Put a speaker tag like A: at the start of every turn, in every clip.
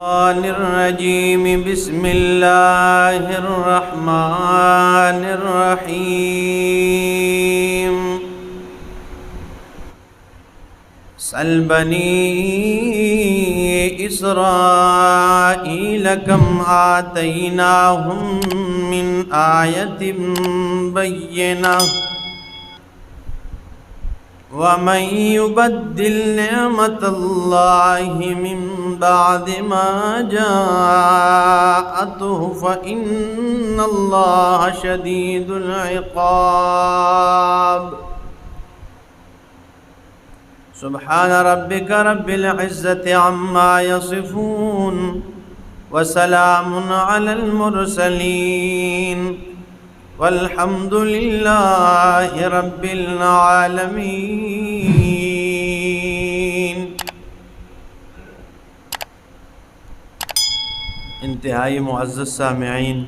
A: الشيطان الرجيم بسم الله الرحمن الرحيم سل بني إسرائيل كم آتيناهم من آية بينة ومن يبدل نعمة الله من بعد ما جاءته فإن الله شديد العقاب سبحان ربك رب العزة عما يصفون وسلام على المرسلين والحمد لله رب العالمین۔ انتہائی معزز سامعین،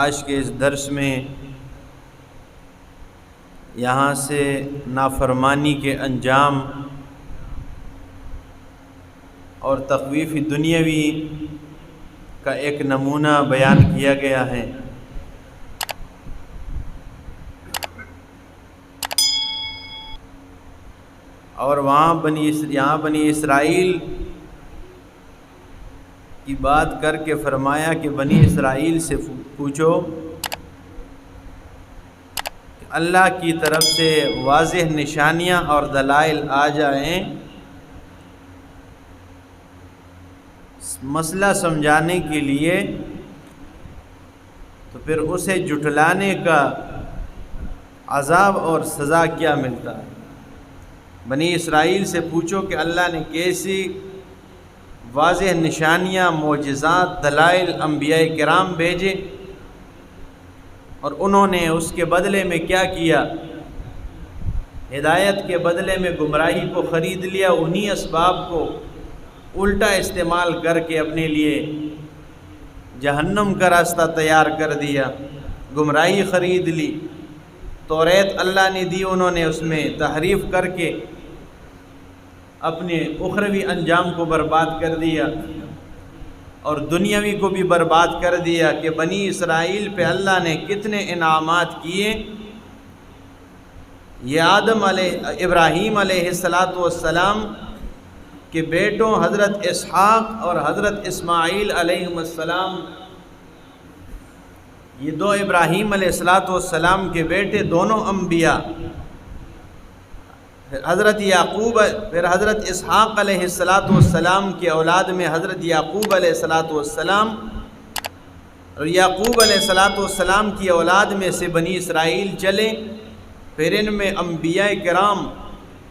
A: آج کے اس درس میں یہاں سے نافرمانی کے انجام اور تخویف دنیاوی کا ایک نمونہ بیان کیا گیا ہے۔ اور یہاں بنی اسرائیل کی بات کر کے فرمایا کہ بنی اسرائیل سے پوچھو کہ اللہ کی طرف سے واضح نشانیاں اور دلائل آ جائیں، مسئلہ سمجھانے کے لیے، تو پھر اسے جھٹلانے کا عذاب اور سزا کیا ملتا ہے۔ بنی اسرائیل سے پوچھو کہ اللہ نے کیسی واضح نشانیاں، معجزات، دلائل انبیاء کرام بھیجے اور انہوں نے اس کے بدلے میں کیا کیا؟ ہدایت کے بدلے میں گمراہی کو خرید لیا، انہی اسباب کو الٹا استعمال کر کے اپنے لیے جہنم کا راستہ تیار کر دیا، گمراہی خرید لی۔ توریت اللہ نے دی، انہوں نے اس میں تحریف کر کے اپنے اخروی انجام کو برباد کر دیا اور دنیاوی کو بھی برباد کر دیا۔ کہ بنی اسرائیل پہ اللہ نے کتنے انعامات کیے۔ یہ ابراہیم علیہ السلام کہ بیٹوں حضرت اسحاق اور حضرت اسماعیل علیہ السلام، یہ دو ابراہیم علیہ السلام کے بیٹے، دونوں انبیاء، حضرت یعقوب، پھر حضرت اسحاق علیہ السلام کی اولاد میں حضرت یعقوب علیہ السلام، اور یعقوب علیہ السلام کی اولاد میں سے بنی اسرائیل چلے۔ پھر ان میں انبیاء کرام،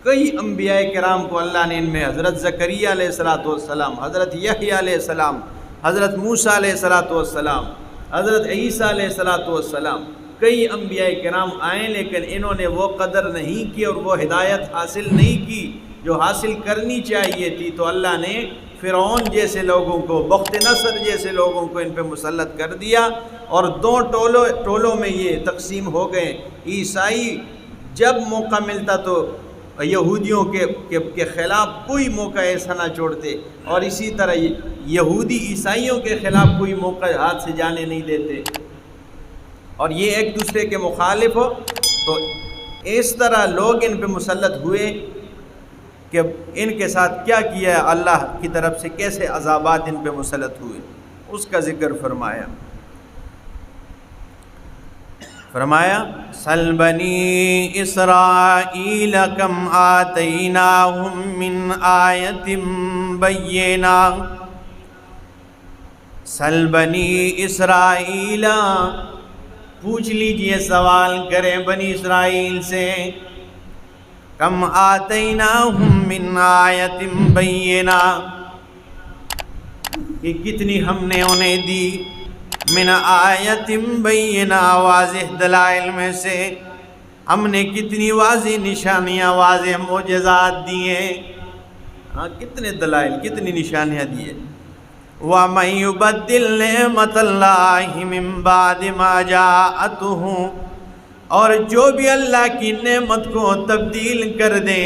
A: کئی انبیاء کرام کو اللہ نے ان میں حضرت زکریا علیہ السلام، حضرت یحییٰ علیہ السلام، حضرت موسیٰ علیہ السلام، حضرت عیسیٰ علیہ السلام، کئی انبیاء کرام آئے، لیکن انہوں نے وہ قدر نہیں کی اور وہ ہدایت حاصل نہیں کی جو حاصل کرنی چاہیے تھی۔ تو اللہ نے فرعون جیسے لوگوں کو، بخت نصر جیسے لوگوں کو ان پہ مسلط کر دیا، اور دو ٹولوں میں یہ تقسیم ہو گئے۔ عیسائی جب موقع ملتا تو یہودیوں کے خلاف کوئی موقع ایسا نہ چھوڑتے، اور اسی طرح یہودی عیسائیوں کے خلاف کوئی موقع ہاتھ سے جانے نہیں دیتے، اور یہ ایک دوسرے کے مخالف ہو۔ تو اس طرح لوگ ان پہ مسلط ہوئے کہ ان کے ساتھ کیا کیا اللہ کی طرف سے، کیسے عذابات ان پہ مسلط ہوئے، اس کا ذکر فرمایا سل بنی اسرائیل کم آتیناہم من آیت بینہ۔ سل بنی اسرائیل، پوچھ لیجئے، سوال کریں بنی اسرائیل سے، کم آتیناہم من آیت بینہ، کہ کتنی ہم نے انہیں دی، من آیت بینہ، واضح دلائل میں سے، ہم نے کتنی واضح نشانیاں، واضح معجزات دیے، کتنے دلائل، کتنی نشانیاں دیے۔ وَمَن يُبَدِّلْ نِعْمَةَ اللَّهِ مِن بَعْدِ مَا جَاءَتْهُ، اور جو بھی اللہ کی نعمت کو تبدیل کر دے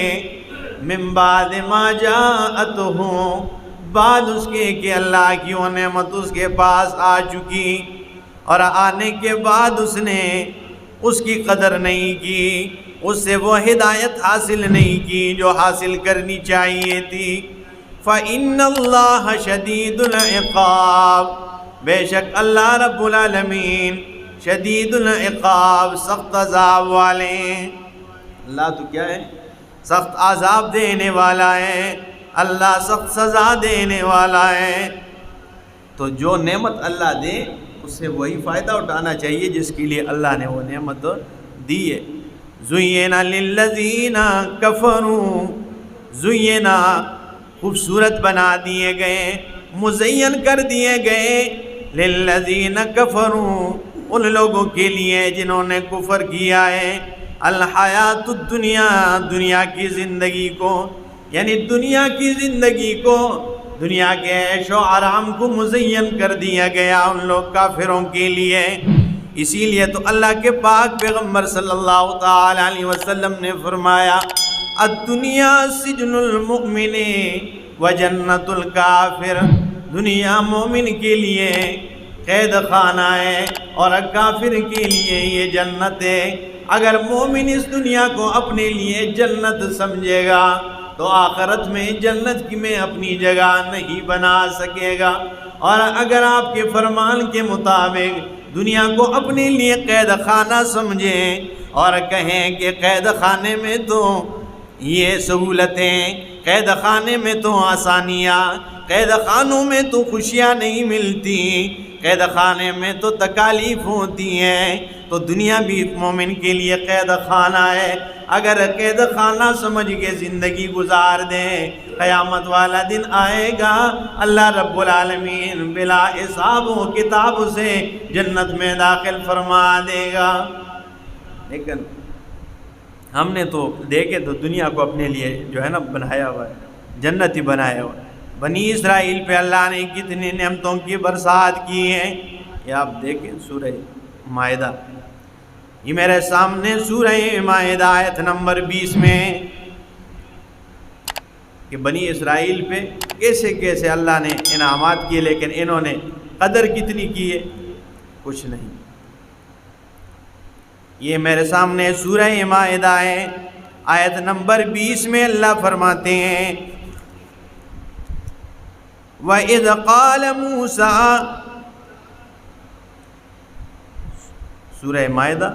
A: من بعد ما جاءتہم، بعد اس کے کہ اللہ کی وہ نعمت اس کے پاس آ چکی، اور آنے کے بعد اس نے اس کی قدر نہیں کی، اس سے وہ ہدایت حاصل نہیں کی جو حاصل کرنی چاہیے تھی۔ فَإِنَّ اللَّهَ شَدِيدُ الْعِقَابِ، بے شک اللہ رب العالمین شدید العقاب، سخت عذاب والے ہیں۔ اللہ تو کیا ہے؟ سخت عذاب دینے والا ہے، اللہ سخت سزا دینے والا ہے۔ تو جو نعمت اللہ دے اس سے وہی فائدہ اٹھانا چاہیے جس کے لیے اللہ نے وہ نعمت دی ہے۔ زُيِّنَ لِلَّذِينَ كَفَرُوا، زُيِّنَ خوبصورت بنا دیے گئے، مزین کر دیے گئے، لِلَّذِينَ كَفَرُوا ان لوگوں کے لیے جنہوں نے کفر کیا ہے، الحیات الدنیا، دنیا کی زندگی کو، یعنی دنیا کی زندگی کو، دنیا کے عیش و آرام کو مزین کر دیا گیا ان لوگ کافروں کے لیے۔ اسی لیے تو اللہ کے پاک پیغمبر صلی اللہ تعالی علیہ وسلم نے فرمایا الدنیا سجن المؤمن و جنت الکافر، دنیا مومن کے لیے قید خانہ ہے اور کافر کے لیے یہ جنت ہے۔ اگر مومن اس دنیا کو اپنے لیے جنت سمجھے گا تو آخرت میں جنت کی میں اپنی جگہ نہیں بنا سکے گا، اور اگر آپ کے فرمان کے مطابق دنیا کو اپنے لیے قید خانہ سمجھیں اور کہیں کہ قید خانے میں تو یہ سہولتیں، قید خانے میں تو آسانیاں، قید خانوں میں تو خوشیاں نہیں ملتی، قید خانے میں تو تکالیف ہوتی ہیں، تو دنیا بھی مومن کے لیے قید خانہ ہے۔ اگر قید خانہ سمجھ کے زندگی گزار دیں، قیامت والا دن آئے گا، اللہ رب العالمین بلا حساب و کتاب سے جنت میں داخل فرما دے گا۔ لیکن ہم نے تو دیکھے تو دنیا کو اپنے لیے جو ہے نا بنایا ہوا ہے، جنت ہی بنایا ہوا ہے۔ بنی اسرائیل پہ اللہ نے کتنی نعمتوں کی برسات کی ہے، یہ آپ دیکھیں سورہ مائدہ، یہ میرے سامنے سورہ مائدہ آیت نمبر 20 میں کہ بنی اسرائیل پہ کیسے کیسے اللہ نے انعامات کیے، لیکن انہوں نے قدر کتنی کی ہے؟ کچھ نہیں۔ یہ میرے سامنے سورہ مائدہ ہے، آیت نمبر 20 میں اللہ فرماتے ہیں وَإِذْ قَالَ مُوسَىٰ، سورہ مائدہ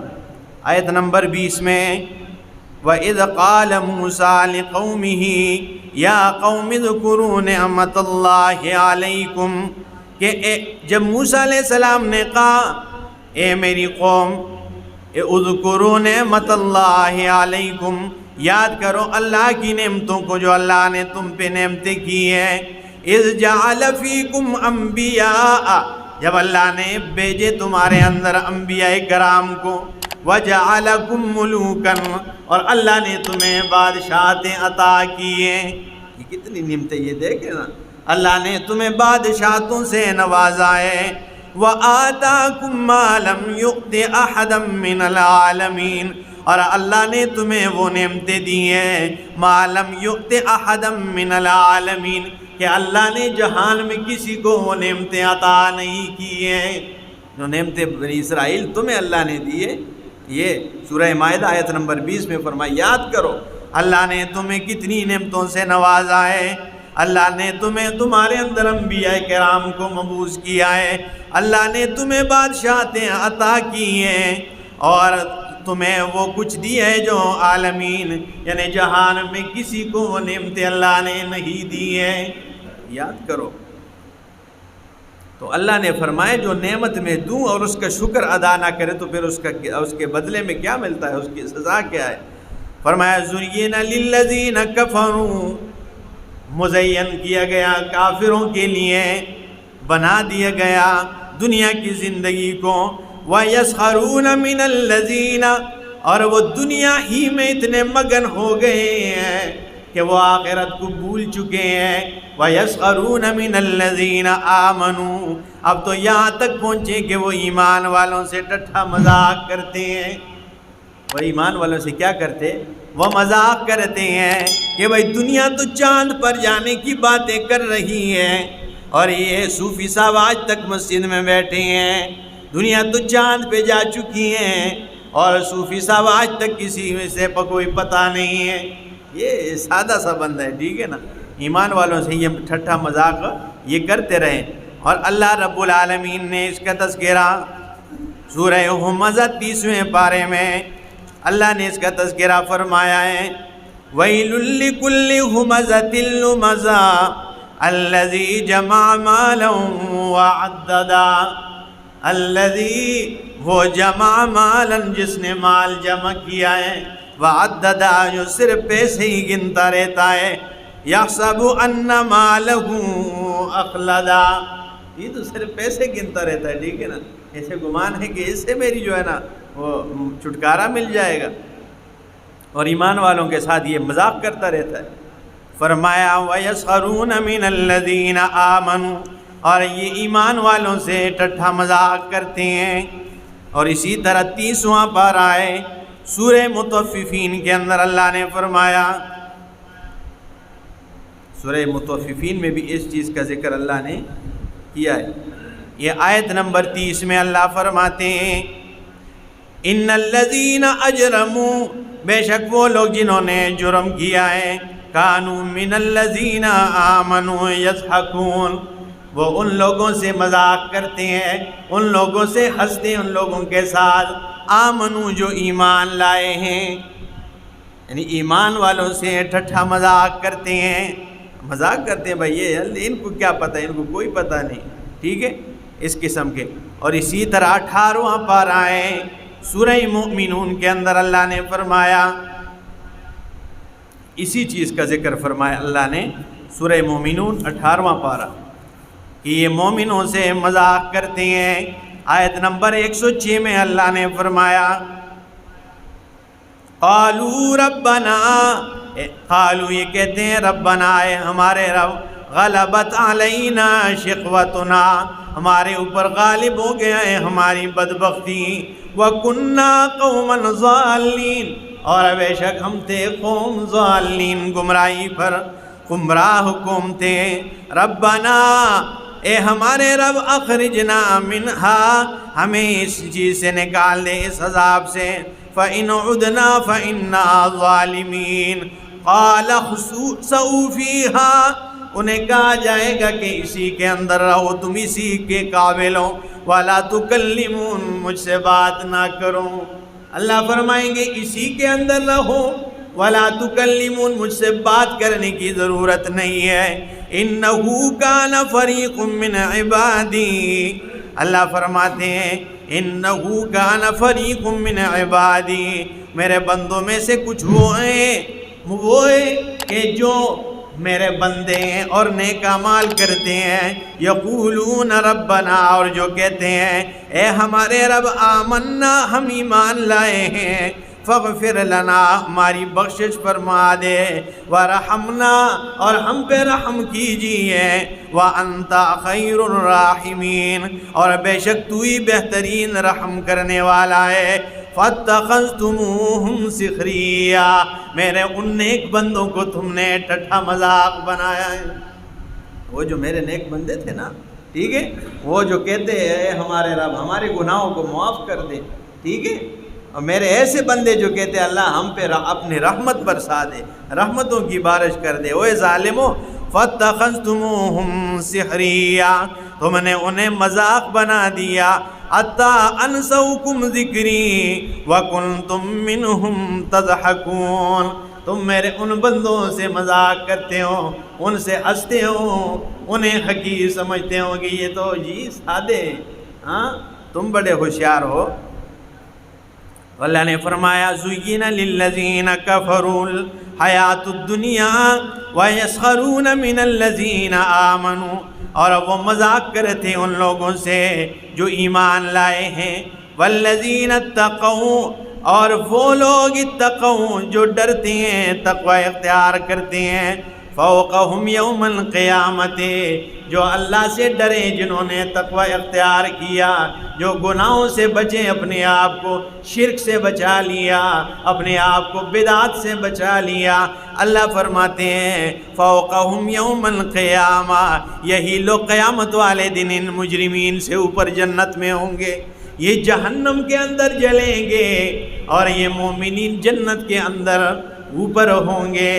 A: آیت نمبر 20 میں وَإِذْ قَالَ مُوسَىٰ لِقَوْمِهِ يَا قَوْمِ اذْكُرُوا نِعْمَتَ اللَّهِ عَلَيْكُمْ، کہ جب موسیٰ علیہ السلام نے کہا اے میری قوم اذکروا نعمت اللہ علیکم، یاد کرو اللہ کی نعمتوں کو جو اللہ نے تم پہ نعمتیں کی ہیں، اذ جعل فیکم انبیاء، جب اللہ نے بھیجے تمہارے اندر انبیاء کرام کو، وجعلکم ملوکا، اور اللہ نے تمہیں بادشاہتیں عطا کی ہیں۔ یہ کتنی نعمتیں، یہ دیکھیں نا، اللہ نے تمہیں بادشاہتوں سے نوازا ہے۔ وَآتَاكُمْ مَا لَمْ يُؤْتِ أَحَدًا مِّنَ الْعَالَمِينَ، اور اللہ نے تمہیں وہ نعمتیں دی ہیں مَا لَمْ يُؤْتِ أَحَدًا مِّنَ الْعَالَمِينَ، کہ اللہ نے جہان میں کسی کو وہ نعمتیں عطا نہیں کی ہیں جو نعمتیں بنی اسرائیل تمہیں اللہ نے دی ہے۔ یہ سورہ مائدہ آیت نمبر 20 میں فرمایا یاد کرو اللہ نے تمہیں کتنی نعمتوں سے نوازا ہے، اللہ نے تمہیں تمہارے اندر انبیاء کرام کو مبعوث کیا ہے، اللہ نے تمہیں بادشاہتیں عطا کی ہیں، اور تمہیں وہ کچھ دی ہے جو عالمین یعنی جہان میں کسی کو وہ نعمتیں اللہ نے نہیں دی ہے، یاد کرو۔ تو اللہ نے فرمایا جو نعمت میں دوں اور اس کا شکر ادا نہ کرے تو پھر اس کے بدلے میں کیا ملتا ہے، اس کی سزا کیا ہے؟ فرمایا زُيِّنَ لِلَّذِينَ كَفَرُوا، مزین کیا گیا کافروں کے لیے، بنا دیا گیا دنیا کی زندگی کو، وَيَسْخَرُونَ مِنَ الَّذِينَ، اور وہ دنیا ہی میں اتنے مگن ہو گئے ہیں کہ وہ آخرت کو بھول چکے ہیں۔ وَيَسْخَرُونَ مِنَ الَّذِينَ آمَنُوا، اب تو یہاں تک پہنچے کہ وہ ایمان والوں سے ٹٹھا مذاق کرتے ہیں۔ وہ ایمان والوں سے کیا کرتے؟ وہ مذاق کرتے ہیں کہ بھائی دنیا تو چاند پر جانے کی باتیں کر رہی ہے اور یہ صوفی صاحب آج تک مسجد میں بیٹھے ہیں، دنیا تو چاند پہ جا چکی ہیں اور صوفی صاحب آج تک کسی میں سے کوئی پتہ نہیں ہے۔ یہ سادہ سا بندہ ہے، ٹھیک ہے نا، ایمان والوں سے یہ ٹھٹھا مذاق یہ کرتے رہے۔ اور اللہ رب العالمین نے اس کا تذکرہ سورہ ہمزہ 30ویں پارے میں اللہ نے اس کا تذکرہ فرمایا ہے، وَيْلٌ لِّكُلِّ هُمَزَةٍ لُمَزَةٍ الَّذِي جَمَعَ مَالًا وَعَدَّدَ، الَّذِي وہ جمع مالاً جس نے مال جمع کیا ہے، وَعَدَّدَ جو صرف پیسے ہی گنتا رہتا ہے، يَحْسَبُ أَنَّ مَالَهُ أَخْلَدَ، یہ تو صرف پیسے گنتا رہتا ہے، ٹھیک ہے نا، ایسے گمان ہے کہ اس سے میری جو ہے نا وہ چھٹکارا مل جائے گا، اور ایمان والوں کے ساتھ یہ مذاق کرتا رہتا ہے۔ فرمایا وَيَسْخَرُونَ مِنَ الَّذِينَ آمَنُوا، اور یہ ایمان والوں سے ٹٹھا مذاق کرتے ہیں۔ اور اسی طرح 30واں پارہ ہے سورہ مطففین کے اندر اللہ نے فرمایا، سورہ مطففین میں بھی اس چیز کا ذکر اللہ نے کیا ہے۔ یہ آیت نمبر 30 میں اللہ فرماتے ہیں، ان الذین اجرموا، بے شک وہ لوگ جنہوں نے جرم کیا ہے، کانوا من الذین آمنوا یضحکون، وہ ان لوگوں سے مذاق کرتے ہیں، ان لوگوں سے ہنستے ہیں، ان لوگوں کے ساتھ آمنو جو ایمان لائے ہیں، یعنی ایمان والوں سے ٹھٹھا مذاق کرتے ہیں، مذاق کرتے ہیں بھائی یہ ان کو کیا پتہ ہے، ان کو کوئی پتہ نہیں، ٹھیک ہے، اس قسم کے۔ اور اسی طرح 18واں پارہ ہے سورہ مومنون کے اندر اللہ نے فرمایا، اسی چیز کا ذکر فرمایا اللہ نے سورہ مومنون 18واں پارہ کہ یہ مومنوں سے مذاق کرتے ہیں۔ آیت نمبر 106 میں اللہ نے فرمایا، قالوا ربنا، قالوا یہ کہتے ہیں ربنا اے ہمارے رب، غلبت علینا شقوتنا، ہمارے اوپر غالب ہو گیا ہے ہماری بدبختی، وَكُنَّا قَوْمًا ضَالِّينَ، اور بے شک ہم تھے قوم ضالین، گمراہی پر گمراہ قوم تھے۔ ربنا اے ہمارے رب، اخرجنا منہا، ہمیں اس چیز سے نکال دے، اس عذاب سے، فَإِنْ عُدْنَا فَإِنَّا ظَالِمِينَ، قَالَ اخْسَئُوا فِيهَا، انہیں کہا جائے گا کہ اسی کے اندر رہو، تم اسی کے قابل ہو، وَلَا تُكَلِّمُونَ، مجھ سے بات نہ کرو۔ اللہ فرمائیں گے اسی کے اندر رہو، وَلَا تُكَلِّمُونَ، مجھ سے بات کرنے کی ضرورت نہیں ہے۔ إِنَّهُ كَانَ فَرِيقٌ مِّنْ عِبَادِي، اللہ فرماتے ہیں إِنَّهُ كَانَ فَرِيقٌ مِّنْ عِبَادِي، میرے بندوں میں سے کچھ وہ ہیں کہ جو میرے بندے ہیں اور نیک اعمال کرتے ہیں، یقولون ربنا، اور جو کہتے ہیں اے ہمارے رب، آمنا، ہم ایمان لائے ہیں، فاغفر لنا، ہماری بخشش فرما دے، ورحمنا، اور ہم پہ رحم کیجیے، وانت خیر الراحمین، اور بے شک تو ہی بہترین رحم کرنے والا ہے۔ فَاتَّخَذْتُمُوهُمْ سِخْرِيًّا، میرے ان نیک بندوں کو تم نے ٹھٹھا مذاق بنایا ہے۔ وہ جو میرے نیک بندے تھے نا، ٹھیک ہے، وہ جو کہتے ہیں ہمارے رب ہمارے گناہوں کو معاف کر دے، ٹھیک ہے، اور میرے ایسے بندے جو کہتے ہیں اللہ ہم پہ اپنی رحمت برسا دے، رحمتوں کی بارش کر دے، اوے ظالمو، فَاتَّخَذْتُمُوهُمْ سِخْرِيًّا، تم نے انہیں مذاق بنا دیا، حَتَّىٰ أَنْسَوْكُمْ ذِكْرِي وَكُنْتُمْ مِنْهُمْ تَضْحَكُونَ، تم میرے ان بندوں سے مذاق کرتے ہو، ان سے ہنستے ہو، انہیں حقیر سمجھتے ہو کہ یہ تو جی سادے ہیں، ہاں تم بڑے ہوشیار ہو۔ اللہ نے فرمایا زُيِّنَ لِلَّذِينَ كَفَرُوا الْحَيَاةُ الدُّنْيَا وَيَسْخَرُونَ مِنَ الَّذِينَ آمَنُوا، اور وہ مذاق کرتے ان لوگوں سے جو ایمان لائے ہیں، وَالَّذِينَ اتَّقَوْا، اور وہ لوگ اتقوا جو ڈرتے ہیں، تقوی اختیار کرتے ہیں، فوقہم یوم القیامت، جو اللہ سے ڈرے، جنہوں نے تقوی اختیار کیا، جو گناہوں سے بچے، اپنے آپ کو شرک سے بچا لیا، اپنے آپ کو بدعت سے بچا لیا، اللہ فرماتے ہیں فوقہم یوم القیامہ، یہی لوگ قیامت والے دن ان مجرمین سے اوپر جنت میں ہوں گے، یہ جہنم کے اندر جلیں گے اور یہ مومنین جنت کے اندر اوپر ہوں گے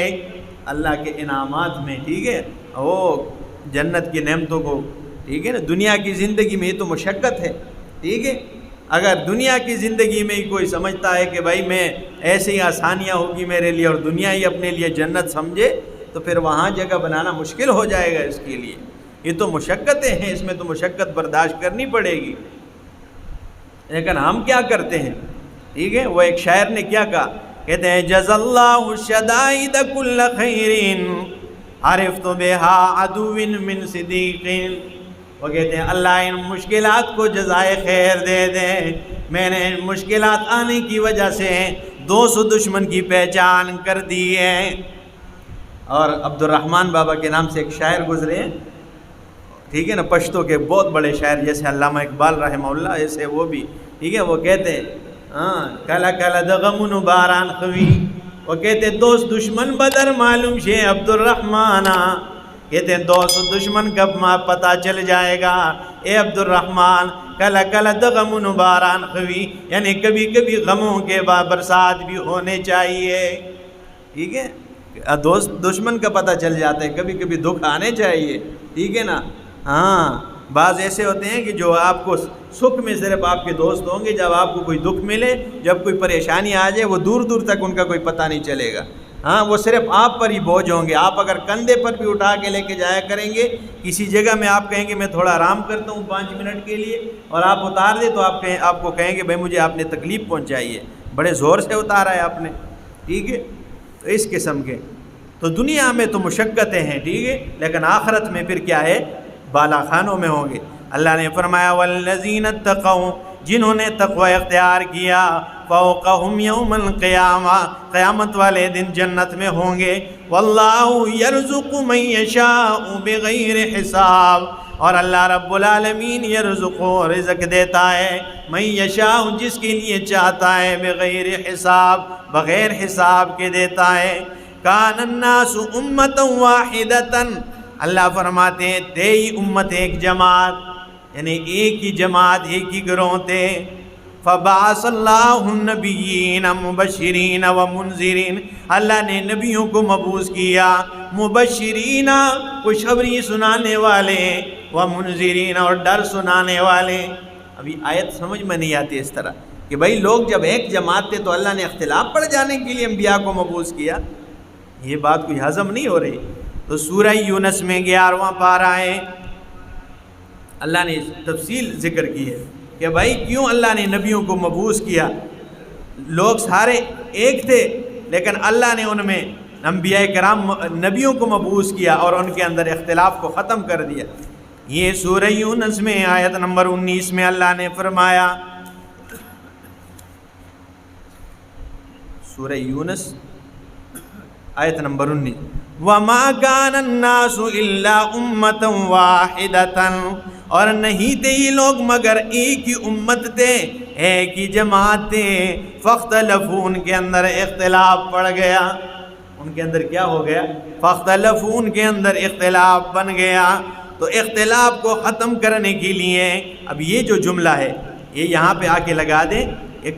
A: اللہ کے انعامات میں، ٹھیک ہے، وہ جنت کی نعمتوں کو، ٹھیک ہے نا۔ دنیا کی زندگی میں یہ تو مشقت ہے، ٹھیک ہے، اگر دنیا کی زندگی میں ہی کوئی سمجھتا ہے کہ بھائی میں ایسے ہی آسانیاں ہوگی میرے لیے اور دنیا ہی اپنے لیے جنت سمجھے، تو پھر وہاں جگہ بنانا مشکل ہو جائے گا اس کے لیے۔ یہ تو مشقتیں ہیں، اس میں تو مشقت برداشت کرنی پڑے گی، لیکن ہم کیا کرتے ہیں، ٹھیک ہے۔ وہ ایک شاعر نے کیا کہا، کہتے ہیں جز اللہ الشدائد کل خیر عرفت بها عدو من صدیق، وہ کہتے ہیں اللہ ان مشکلات کو جزائے خیر دے دے، میں نے ان مشکلات آنے کی وجہ سے 200 دشمن کی پہچان کر دی ہے۔ اور عبد الرحمن بابا کے نام سے ایک شاعر گزرے ہیں، ٹھیک ہے نا، پشتو کے بہت بڑے شاعر جیسے علامہ اقبال رحمہ اللہ، ایسے وہ بھی، ٹھیک ہے، وہ کہتے ہیں کلا کلا دغمن باران خوی، وہ کہتے ہیں دوست دشمن بدر معلوم شے عبد الرحمن، کہتے ہیں دوست دشمن کب پتہ چل جائے گا اے عبد الرحمن، کلا کلا دغمن باران خوی، یعنی کبھی کبھی غموں کے برسات بھی ہونے چاہیے، ٹھیک ہے، دوست دشمن کا پتہ چل جاتا ہے، کبھی کبھی دکھ آنے چاہیے، ٹھیک ہے نا۔ ہاں بعض ایسے ہوتے ہیں کہ جو آپ کو سکھ میں صرف آپ کے دوست ہوں گے، جب آپ کو کوئی دکھ ملے، جب کوئی پریشانی آ جائے، وہ دور دور تک ان کا کوئی پتہ نہیں چلے گا، ہاں وہ صرف آپ پر ہی بوجھ ہوں گے۔ آپ اگر کندھے پر بھی اٹھا کے لے کے جایا کریں گے، کسی جگہ میں آپ کہیں گے میں تھوڑا آرام کرتا ہوں 5 منٹ کے لیے، اور آپ اتار دیں تو آپ کو کہیں گے بھائی مجھے آپ نے تکلیف پہنچائی ہے، بڑے زور سے اتارا ہے آپ نے، ٹھیک ہے۔ تو اس قسم کے تو دنیا میں تو مشقتیں ہیں، ٹھیک ہے، لیکن آخرت میں پھر کیا ہے، بالا خانوں میں ہوں گے۔ اللہ نے فرمایا والذین اتقوا، جنہوں نے تقوی اختیار کیا، فوقہم یوم القیامہ، قیامت والے دن جنت میں ہوں گے، واللہ یرزق من یشاء بغیر حساب، اور اللہ رب العالمین یرزق، رزق دیتا ہے، من یشاء، جس کے لیے چاہتا ہے، بغیر حساب، بغیر حساب کے دیتا ہے۔ کان الناس امتا واحدتا، اللہ فرماتے ہیں تھے ہی امت ایک جماعت، یعنی ایک ہی جماعت، ایک ہی گروہ تھے۔ فبعث اللہ النبیین مبشرین و منذرین، اللہ نے نبیوں کو مبعوث کیا، مبشرین خوشخبری سنانے والے، و منذرین اور ڈر سنانے والے۔ ابھی آیت سمجھ میں نہیں آتی اس طرح کہ بھائی لوگ جب ایک جماعت تھے تو اللہ نے اختلاف پڑ جانے کے لیے انبیاء کو مبعوث کیا، یہ بات کوئی ہضم نہیں ہو رہی۔ تو سورہ یونس میں 11واں پارہ ہے، اللہ نے تفصیل ذکر کی ہے کہ بھائی کیوں اللہ نے نبیوں کو مبعوث کیا۔ لوگ سارے ایک تھے لیکن اللہ نے ان میں انبیاء کرام نبیوں کو مبعوث کیا اور ان کے اندر اختلاف کو ختم کر دیا۔ یہ سورہ یونس میں آیت نمبر 19 میں اللہ نے فرمایا، سورہ یونس آیت نمبر 19، وَمَا كَانَ النَّاسُ إِلَّا أُمَّةً وَاحِدَةً، اور نہیں تھے یہ لوگ مگر ایک ہی امت تھے، ایک ہی جماعت تھے، فَاخْتَلَفُوا، ان کے اندر اختلاف پڑ گیا، ان کے اندر کیا ہو گیا، فَاخْتَلَفُوا، ان کے اندر اختلاف بن گیا۔ تو اختلاف کو ختم کرنے کے لیے اب یہ جو جملہ ہے یہ یہاں پہ آ کے لگا دیں،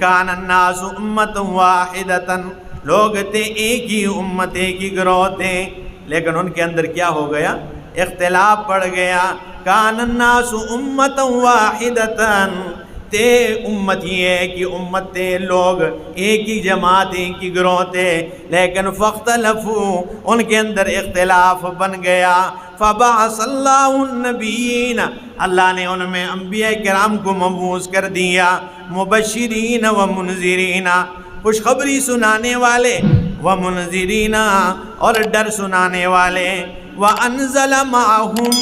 A: كَانَ النَّاسُ أُمَّةً وَاحِدَةً، لوگ تھے ایک ہی امت، ایک ہی گروہ تھے، لیکن ان کے اندر کیا ہو گیا، اختلاف پڑ گیا۔ کان الناس امتا واحدتا، تھے امت ہی ایک ہی امت تھے، لوگ ایک ہی جماعت، ایک ہی گروہ تھے، لیکن فاختلفوا، ان کے اندر اختلاف بن گیا۔ فبعث اللہ النبیین، اللہ نے ان میں انبیاء کرام کو مبعوث کر دیا، مبشرین و منذرین، خوشخبری سنانے والے، و منذرین اور ڈر سنانے والے، وانزل معہم،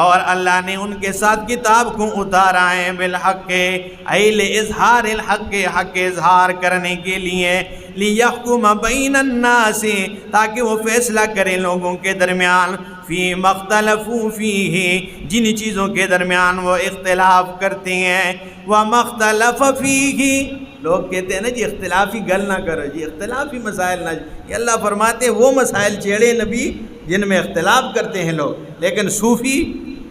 A: اور اللہ نے ان کے ساتھ کتاب کو اتارا ہے بالحق ایل اظہار الحق، حق اظہار کرنے کے لیے، لیحکم بین الناس تاکہ وہ فیصلہ کرے لوگوں کے درمیان، فی مختلفوا فیہ جن چیزوں کے درمیان وہ اختلاف کرتے ہیں، وما اختلف فیہ لوگ کہتے ہیں نا جی اختلافی گل نہ کرو جی، اختلافی مسائل نہ، یہ اللہ فرماتے ہیں وہ مسائل چھیڑے نبی جن میں اختلاف کرتے ہیں لوگ، لیکن صوفی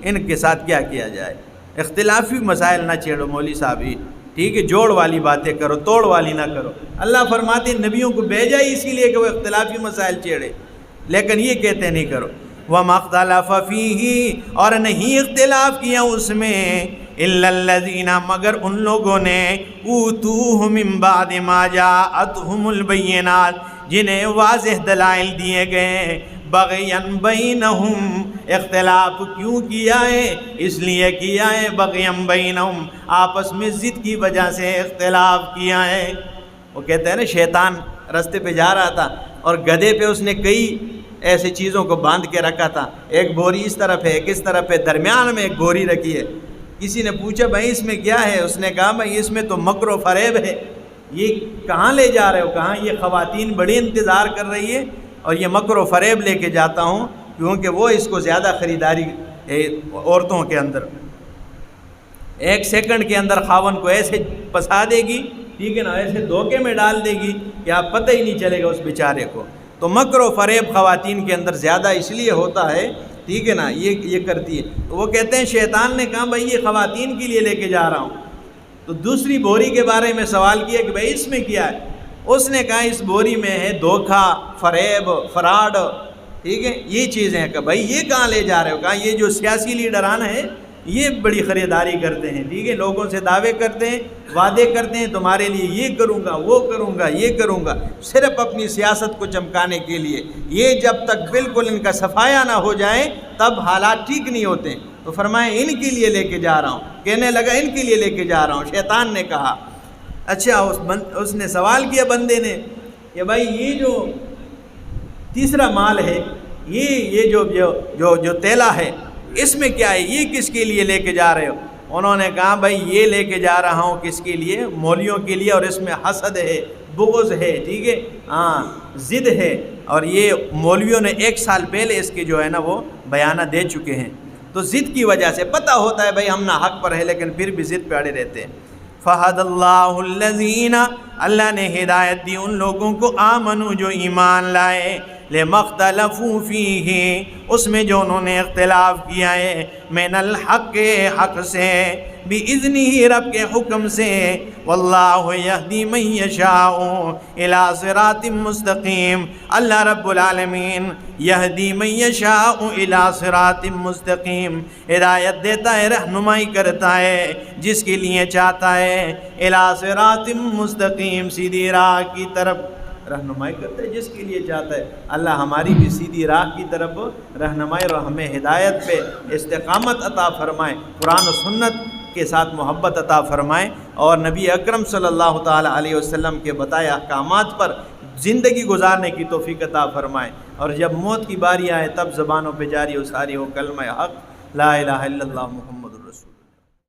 A: ان کے ساتھ کیا کیا جائے، اختلافی مسائل نہ چھیڑو مولوی صاحب ہی، ٹھیک ہے، جوڑ والی باتیں کرو، توڑ والی نہ کرو۔ اللہ فرماتے ہیں نبیوں کو بھیجا ہی اسی لیے کہ وہ اختلافی مسائل چھیڑے، لیکن یہ کہتے نہیں کرو۔ وَمَا اخْتَلَفَ فِيهِ اور نہیں اختلاف کیا اس میں إِلَّا الَّذِينَ مگر ان لوگوں نے أُوتُوهُ مِن بَعْدِ مَا جَاءَتْهُمُ الْبَيِّنَاتُ جنہیں واضح دلائل دیے گئے، بغیًا بینہم اختلاف کیوں کیا ہے؟ اس لیے کیا ہے بغیًا بینہم آپس میں ضد کی وجہ سے اختلاف کیا ہے۔ وہ کہتے ہیں نا شیطان رستے پہ جا رہا تھا اور گدھے پہ اس نے کئی ایسی چیزوں کو باندھ کے رکھا تھا، ایک بوری اس طرف ہے ایک اس طرف ہے، درمیان میں ایک بوری رکھی ہے۔ کسی نے پوچھا بھائی اس میں کیا ہے؟ اس نے کہا بھائی اس میں تو مکر و فریب ہے۔ یہ کہاں لے جا رہے ہو؟ کہاں؟ یہ خواتین بڑی انتظار کر رہی ہے اور یہ مکر و فریب لے کے جاتا ہوں کیونکہ وہ اس کو زیادہ خریداری عورتوں کے اندر، ایک سیکنڈ کے اندر خاون کو ایسے پسا دے گی، ٹھیک ہے نا، ایسے دھوکے میں ڈال دے گی کہ آپ پتہ ہی نہیں چلے گا اس بیچارے کو۔ تو مکر و فریب خواتین کے اندر زیادہ اس لیے ہوتا ہے، ٹھیک ہے نا، یہ کرتی ہے۔ تو وہ کہتے ہیں شیطان نے کہا بھائی یہ خواتین کے لیے لے کے جا رہا ہوں۔ تو دوسری بوری کے بارے میں سوال کیا کہ بھائی اس میں کیا ہے؟ اس نے کہا اس بوری میں ہے دھوکہ، فریب، فراڈ، ٹھیک ہے، یہ چیزیں ہیں۔ کہ بھائی یہ کہاں لے جا رہے ہو؟ کہا یہ جو سیاسی لیڈران ہیں یہ بڑی خریداری کرتے ہیں، ٹھیک ہے، لوگوں سے دعوے کرتے ہیں، وعدے کرتے ہیں تمہارے لیے یہ کروں گا وہ کروں گا یہ کروں گا، صرف اپنی سیاست کو چمکانے کے لیے۔ یہ جب تک بالکل ان کا صفایا نہ ہو جائے تب حالات ٹھیک نہیں ہوتے۔ تو فرمائے ان کے لیے لے کے جا رہا ہوں، کہنے لگا ان کے لیے لے کے جا رہا ہوں۔ شیطان نے کہا اچھا، اس نے سوال کیا بندے نے کہ بھائی یہ جو تیسرا مال ہے، یہ جو تیلا ہے اس میں کیا ہے؟ یہ کس کے لیے لے کے جا رہے ہو؟ انہوں نے کہا بھائی یہ لے کے جا رہا ہوں کس کے لیے؟ مولیوں کے لیے، اور اس میں حسد ہے، بغض ہے، ٹھیک ہے، ضد ہے، اور یہ مولویوں نے 1 سال پہلے اس کے جو ہے نا وہ بیانہ دے چکے ہیں۔ تو ضد کی وجہ سے پتہ ہوتا ہے بھائی ہم نہ حق پر ہے لیکن پھر بھی ضد پہ اڑے رہتے ہیں۔ فہد اللہ الذین اللہ نے ہدایت دی ان لوگوں کو آمنو جو ایمان لائے، لما اختلفوا فیہ اس میں جو انہوں نے اختلاف کیا ہے، من الحق حق سے، بِإِذْنِهِ رب کے حکم سے، واللہ یہدی من یشاء الی صراط مستقیم اللہ رب العالمین یہدی من یشاء الی صراط مستقیم ہدایت دیتا ہے، رہنمائی کرتا ہے جس کے لیے چاہتا ہے، الی صراط مستقیم سیدھی راہ کی طرف رہنمائی کرتا ہے جس کے لیے چاہتا ہے۔ اللہ ہماری بھی سیدھی راہ کی طرف رہنمائی اور ہمیں ہدایت پہ استقامت عطا فرمائے، قرآن و سنت کے ساتھ محبت عطا فرمائے، اور نبی اکرم صلی اللہ تعالی علیہ وسلم کے بتائے احکامات پر زندگی گزارنے کی توفیق عطا فرمائے، اور جب موت کی باری آئے تب زبانوں پہ جاری و ساری ہو کلمہ حق لا الہ الا اللہ محمد